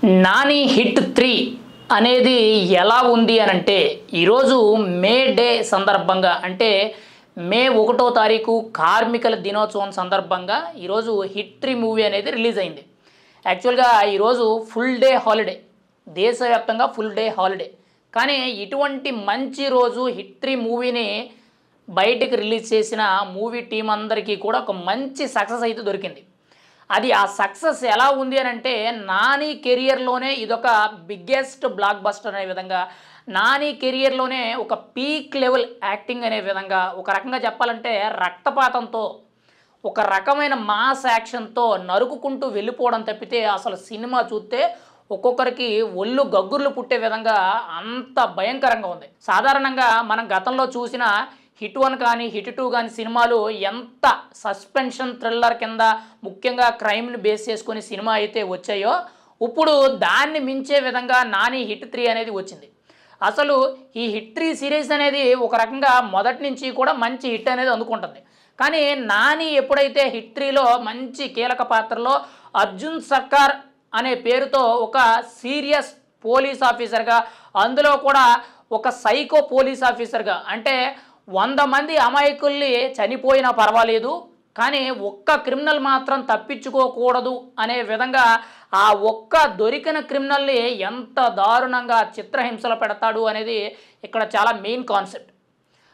Nani hit 3 అనేది ఎలా ఉంది అని అంటే ఈరోజు మే డే సందర్భంగా అంటే మే 1వ తారీఖు కార్మికుల దినోత్సవం సందర్భంగా ఈరోజు హిట్ 3 మూవీ అనేది రిలీజ్ అయింది. యాక్చువల్గా ఈరోజు ఫుల్ డే హాలిడే, దేశవ్యాప్తంగా ఫుల్ డే హాలిడే. కానీ ఇటువంటి మంచి రోజు హిట్ 3 మూవీని బయటకు రిలీజ్ చేసిన మూవీ టీం అందరికీ కూడా ఒక మంచి సక్సెస్ అయితే దొరికింది. అది ఆ సక్సెస్ ఎలా ఉంది అని అంటే నాని కెరియర్లోనే ఇదొక బిగ్గెస్ట్ బ్లాక్ బస్టర్ అనే విధంగా, నాని కెరియర్లోనే ఒక పీక్ లెవెల్ యాక్టింగ్ అనే విధంగా, ఒక రకంగా చెప్పాలంటే రక్తపాతంతో ఒక రకమైన మాస్ యాక్షన్తో నరుకుకుంటూ వెళ్ళిపోవడం తప్పితే అసలు సినిమా చూస్తే ఒక్కొక్కరికి ఒళ్ళు గగ్గుర్లు పుట్టే విధంగా అంత భయంకరంగా ఉంది. సాధారణంగా మనం గతంలో చూసిన హిట్ 1 కానీ హిట్ 2 కానీ సినిమాలు ఎంత సస్పెన్షన్ థ్రిల్లర్ కింద ముఖ్యంగా క్రైమ్ని బేస్ చేసుకుని సినిమా అయితే వచ్చాయో, ఇప్పుడు దాన్ని మించే విధంగా నాని హిట్ 3 అనేది వచ్చింది. అసలు ఈ హిట్ 3 సిరీస్ అనేది ఒక రకంగా మొదటి నుంచి కూడా మంచి హిట్ అనేది అందుకుంటుంది. కానీ నాని ఎప్పుడైతే హిట్ 3లో మంచి కీలక పాత్రలో అర్జున్ సర్కార్ అనే పేరుతో ఒక సీరియస్ పోలీస్ ఆఫీసర్గా, అందులో కూడా ఒక సైకో పోలీస్ ఆఫీసర్గా, అంటే 100 మంది అమాయకుల్ని చనిపోయినా పర్వాలేదు కానీ ఒక్క క్రిమినల్ మాత్రం తప్పించుకోకూడదు అనే విధంగా ఆ ఒక్క దొరికిన క్రిమినల్ని ఎంత దారుణంగా చిత్రహింసలు పెడతాడు అనేది ఇక్కడ చాలా మెయిన్ కాన్సెప్ట్.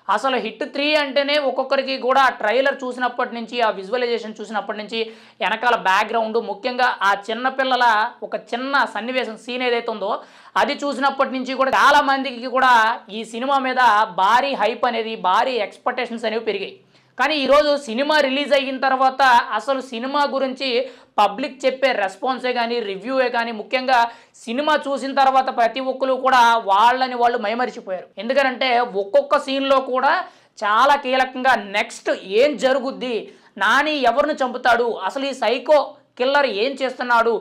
అసలు హిట్ 3 అంటేనే ఒక్కొక్కరికి కూడా ట్రైలర్ చూసినప్పటి నుంచి, ఆ విజువలైజేషన్ చూసినప్పటి నుంచి, వెనకాల బ్యాక్గ్రౌండ్, ముఖ్యంగా ఆ చిన్నపిల్లల ఒక చిన్న సన్నివేశం సీన్ ఏదైతే ఉందో అది చూసినప్పటి నుంచి కూడా చాలామందికి కూడా ఈ సినిమా మీద భారీ హైప్ అనేది, భారీ ఎక్స్పెక్టేషన్స్ అనేవి పెరిగాయి. కానీ ఈరోజు సినిమా రిలీజ్ అయిన తర్వాత అసలు సినిమా గురించి పబ్లిక్ చెప్పే రెస్పాన్సే కానీ, రివ్యూయే కానీ, ముఖ్యంగా సినిమా చూసిన తర్వాత ప్రతి ఒక్కరు కూడా వాళ్ళని వాళ్ళు మైమరిచిపోయారు. ఎందుకంటే ఒక్కొక్క సీన్లో కూడా చాలా కీలకంగా నెక్స్ట్ ఏం జరుగుద్ది, నాని ఎవరిని చంపుతాడు, అసలు ఈ సైకో కిల్లర్ ఏం చేస్తున్నాడు,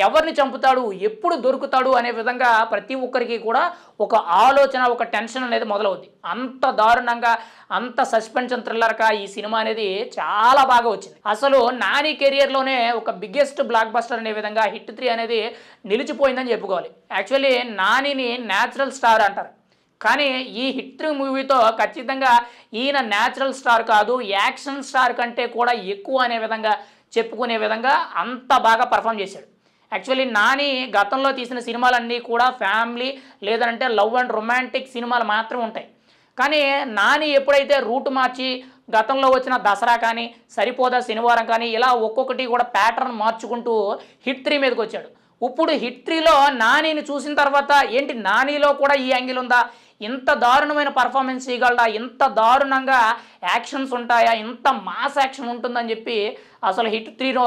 ఎవరిని చంపుతాడు, ఎప్పుడు దొరుకుతాడు అనే విధంగా ప్రతి ఒక్కరికి కూడా ఒక ఆలోచన, ఒక టెన్షన్ అనేది మొదలవుద్ది. అంత దారుణంగా, అంత సస్పెన్షన్ థ్రిల్లర్గా ఈ సినిమా అనేది చాలా బాగా వచ్చింది. అసలు నాని కెరియర్లోనే ఒక బిగ్గెస్ట్ బ్లాక్ బస్టర్ అనే విధంగా హిట్ 3 అనేది నిలిచిపోయిందని చెప్పుకోవాలి. యాక్చువల్లీ నానిని న్యాచురల్ స్టార్ అంటారు. కానీ ఈ హిట్ 3 మూవీతో ఖచ్చితంగా ఈయన న్యాచురల్ స్టార్ కాదు, యాక్షన్ స్టార్ కంటే కూడా ఎక్కువ అనే విధంగా చెప్పుకునే విధంగా అంత బాగా పర్ఫామ్ చేశాడు. యాక్చువల్లీ నాని గతంలో తీసిన సినిమాలన్నీ కూడా ఫ్యామిలీ లేదంటే లవ్ అండ్ రొమాంటిక్ సినిమాలు మాత్రం ఉంటాయి. కానీ నాని ఎప్పుడైతే రూట్ మార్చి గతంలో వచ్చిన దసరా కానీ, సరిపోదా శనివారం కానీ, ఇలా ఒక్కొక్కటి కూడా ప్యాటర్న్ మార్చుకుంటూ హిట్ 3 మీదకి వచ్చాడు. ఇప్పుడు హిట్ 3లో నానిని చూసిన తర్వాత ఏంటి నానిలో కూడా ఈ యాంగిల్ ఉందా, ఇంత దారుణమైన పర్ఫార్మెన్స్ చేయగలడా, ఇంత దారుణంగా యాక్షన్స్ ఉంటాయా, ఇంత మాస్ యాక్షన్ ఉంటుందని చెప్పి అసలు హిట్ 3లో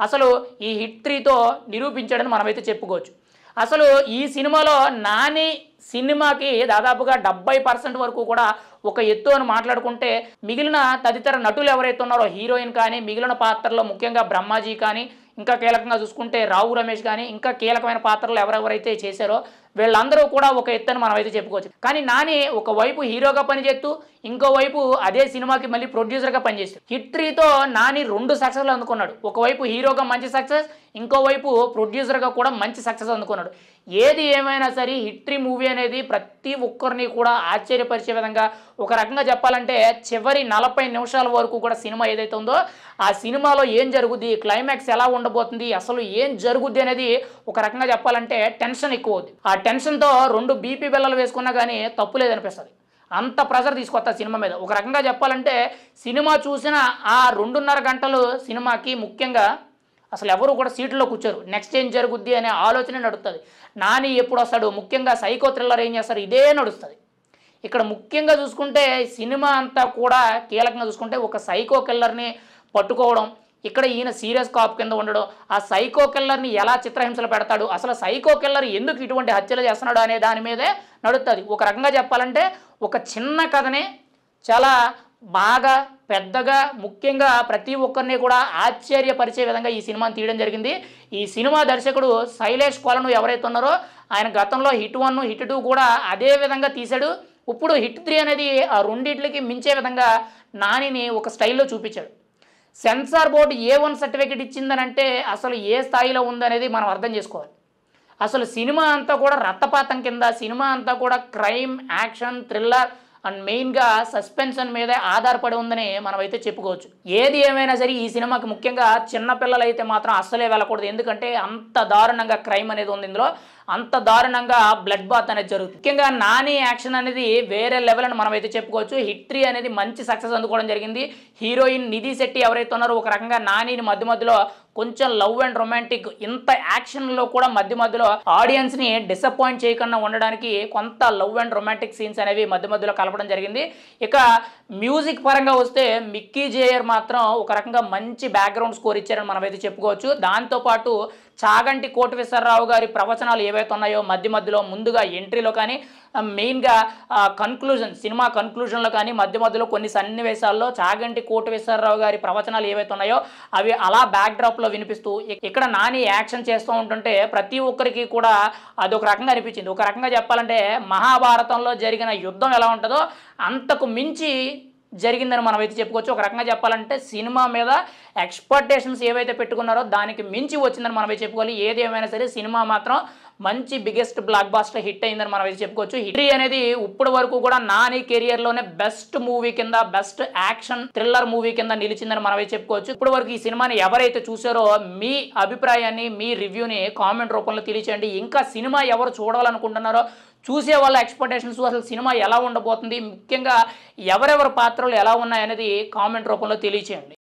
అసలు ఈ హిట్ 3తో నిరూపించాడని మనమైతే చెప్పుకోవచ్చు. అసలు ఈ సినిమాలో నాని సినిమాకి దాదాపుగా 70% వరకు కూడా ఒక ఎత్తు అని మాట్లాడుకుంటే, మిగిలిన తదితర నటులు ఎవరైతే ఉన్నారో హీరోయిన్ కానీ, మిగిలిన పాత్రలో ముఖ్యంగా బ్రహ్మాజీ కానీ, ఇంకా కీలకంగా చూసుకుంటే రావు రమేష్ కానీ, ఇంకా కీలకమైన పాత్రలు ఎవరెవరైతే చేశారో వీళ్ళందరూ కూడా ఒక ఎత్తని మనం అయితే చెప్పుకోవచ్చు. కానీ నాని ఒకవైపు హీరోగా పనిచేస్తూ ఇంకోవైపు అదే సినిమాకి మళ్ళీ ప్రొడ్యూసర్గా పనిచేస్తాడు. హిట్ 3తో నాని 2 సక్సెస్లు అందుకున్నాడు. ఒకవైపు హీరోగా మంచి సక్సెస్, ఇంకోవైపు ప్రొడ్యూసర్గా కూడా మంచి సక్సెస్ అందుకున్నాడు. ఏది ఏమైనా సరే హిట్ 3 మూవీ అనేది ప్రతి ఒక్కరిని కూడా ఆశ్చర్యపరిచే విధంగా, ఒక రకంగా చెప్పాలంటే చివరి 40 నిమిషాల వరకు కూడా సినిమా ఏదైతే ఉందో ఆ సినిమాలో ఏం జరుగుద్ది, క్లైమాక్స్ ఎలా ఉండబోతుంది, అసలు ఏం జరుగుద్ది అనేది ఒక రకంగా చెప్పాలంటే టెన్షన్ ఎక్కువ అవుద్ది. ఆ టెన్షన్తో 2 బీపీ బిళ్ళలు వేసుకున్నా కానీ తప్పు లేదనిపిస్తుంది. అంత ప్రెషర్ తీసుకొస్తా సినిమా మీద. ఒక రకంగా చెప్పాలంటే సినిమా చూసిన ఆ 2.5 గంటలు సినిమాకి ముఖ్యంగా అసలు ఎవరు కూడా సీట్లో కూర్చోరు. నెక్స్ట్ ఏం జరుగుద్ది అనే ఆలోచనే నడుస్తుంది. నాని ఎప్పుడు వస్తాడు, ముఖ్యంగా సైకో థ్రిల్లర్ ఏం చేస్తారు, ఇదే నడుస్తుంది. ఇక్కడ ముఖ్యంగా చూసుకుంటే సినిమా అంతా కూడా కీలకంగా చూసుకుంటే ఒక సైకో కిల్లర్ని పట్టుకోవడం, ఇక్కడ ఈయన సీరియస్ కాప్ కింద ఉండడం, ఆ సైకో కిల్లర్ని ఎలా చిత్రహింసలు పెడతాడు, అసలు సైకో కిల్లర్ ఎందుకు ఇటువంటి హత్యలు చేస్తున్నాడు అనే దాని మీదే నడుస్తుంది. ఒక రకంగా చెప్పాలంటే ఒక చిన్న కథనే చాలా బాగా పెద్దగా ముఖ్యంగా ప్రతి ఒక్కరిని కూడా ఆశ్చర్యపరిచే విధంగా ఈ సినిమాని తీయడం జరిగింది. ఈ సినిమా దర్శకుడు శైలేష్ కొలను ఎవరైతే ఉన్నారో ఆయన గతంలో హిట్ 1, హిట్ 2 కూడా అదే విధంగా తీశాడు. ఇప్పుడు హిట్ 3 అనేది ఆ రెండింటికి మించే విధంగా నానిని ఒక స్టైల్లో చూపించాడు. సెన్సార్ బోర్డు A1 సర్టిఫికేట్ ఇచ్చిందనంటే అసలు ఏ స్థాయిలో ఉందనేది మనం అర్థం చేసుకోవాలి. అసలు సినిమా అంతా కూడా రక్తపాతం కింద, సినిమా అంతా కూడా క్రైమ్, యాక్షన్, థ్రిల్లర్ అండ్ మెయిన్‌గా సస్పెన్షన్ మీదే ఆధారపడి ఉందని మనమైతే చెప్పుకోవచ్చు. ఏది ఏమైనా సరే ఈ సినిమాకి ముఖ్యంగా చిన్న పిల్లలైతే మాత్రం అస్సలే వెళ్ళకూడదు. ఎందుకంటే అంత దారుణంగా క్రైమ్ అనేది ఉంది ఇందులో. అంత దారుణంగా బ్లడ్ బాత్ అనేది జరుగుతుంది. ముఖ్యంగా నాని యాక్షన్ అనేది వేరే లెవెల్ అని మనమైతే చెప్పుకోవచ్చు. హిట్ 3 అనేది మంచి సక్సెస్ అందుకోవడం జరిగింది. హీరోయిన్ నిధి శెట్టి ఎవరైతే ఉన్నారో ఒక రకంగా నానిని మధ్య మధ్యలో కొంచెం లవ్ అండ్ రొమాంటిక్ ఇంత యాక్షన్‌లో కూడా మధ్య మధ్యలో ఆడియన్స్‌ని డిసప్పాయింట్ చేయకుండా ఉండడానికి కొంత లవ్ అండ్ రొమాంటిక్ సీన్స్ అనేవి మధ్య మధ్యలో కలపడం జరిగింది. ఇక మ్యూజిక్ పరంగా వస్తే మిక్కీ జేయర్ మాత్రం ఒక రకంగా మంచి బ్యాక్‌గ్రౌండ్ స్కోర్ ఇచ్చారని మనమైతే చెప్పుకోవచ్చు. దాంతో పాటు చాగంటి కోటేశ్వరరావు గారి ప్రవచనాలు ఏవైతే ఉన్నాయో మధ్య మధ్యలో ముందుగా ఎంట్రీలో కానీ మెయిన్‌గా సినిమా కన్క్లూజన్‌లో కానీ మధ్య మధ్యలో కొన్ని సన్నివేశాల్లో చాగంటి కోటేశ్వరరావు గారి ప్రవచనాలు ఏవైతే ఉన్నాయో అవి అలా బ్యాక్‌డ్రాప్‌లో వినిపిస్తూ ఇక్కడ నాని యాక్షన్ చేస్తూ ఉంటుంటే ప్రతి ఒక్కరికి కూడా అదొక రకంగా అనిపించింది. ఒక రకంగా చెప్పాలంటే మహాభారతంలో జరిగిన యుద్ధం ఎలా ఉంటుందో అంతకు మించి జరిగిందని మనమైతే చెప్పుకోవచ్చు. ఒక రకంగా చెప్పాలంటే సినిమా మీద ఎక్స్‌పెక్టేషన్స్ ఏవైతే పెట్టుకున్నారో దానికి మించి వచ్చిందని మనమైతే చెప్పుకోవాలి. ఏది ఏమైనా సరే సినిమా మాత్రం మంచి బిగ్గెస్ట్ బ్లాక్ బాస్టర్ హిట్ అయిందని మనమైతే చెప్పుకోవచ్చు. హిట్ 3 అనేది ఇప్పటి వరకు కూడా నాని కెరియర్‌లోనే బెస్ట్ మూవీ కింద, బెస్ట్ యాక్షన్ థ్రిల్లర్ మూవీ కింద నిలిచిందని మనమైతే చెప్పుకోవచ్చు. ఇప్పటి వరకు ఈ సినిమాని ఎవరైతే చూసారో మీ అభిప్రాయాన్ని, మీ రివ్యూని కామెంట్ రూపంలో తెలియచేయండి. ఇంకా సినిమా ఎవరు చూడాలనుకుంటున్నారో చూసే వాళ్ళ ఎక్స్‌పెక్టేషన్స్ అసలు సినిమా ఎలా ఉండబోతుంది, ముఖ్యంగా ఎవరెవరి పాత్రలు ఎలా ఉన్నాయనేది కామెంట్ రూపంలో తెలియచేయండి.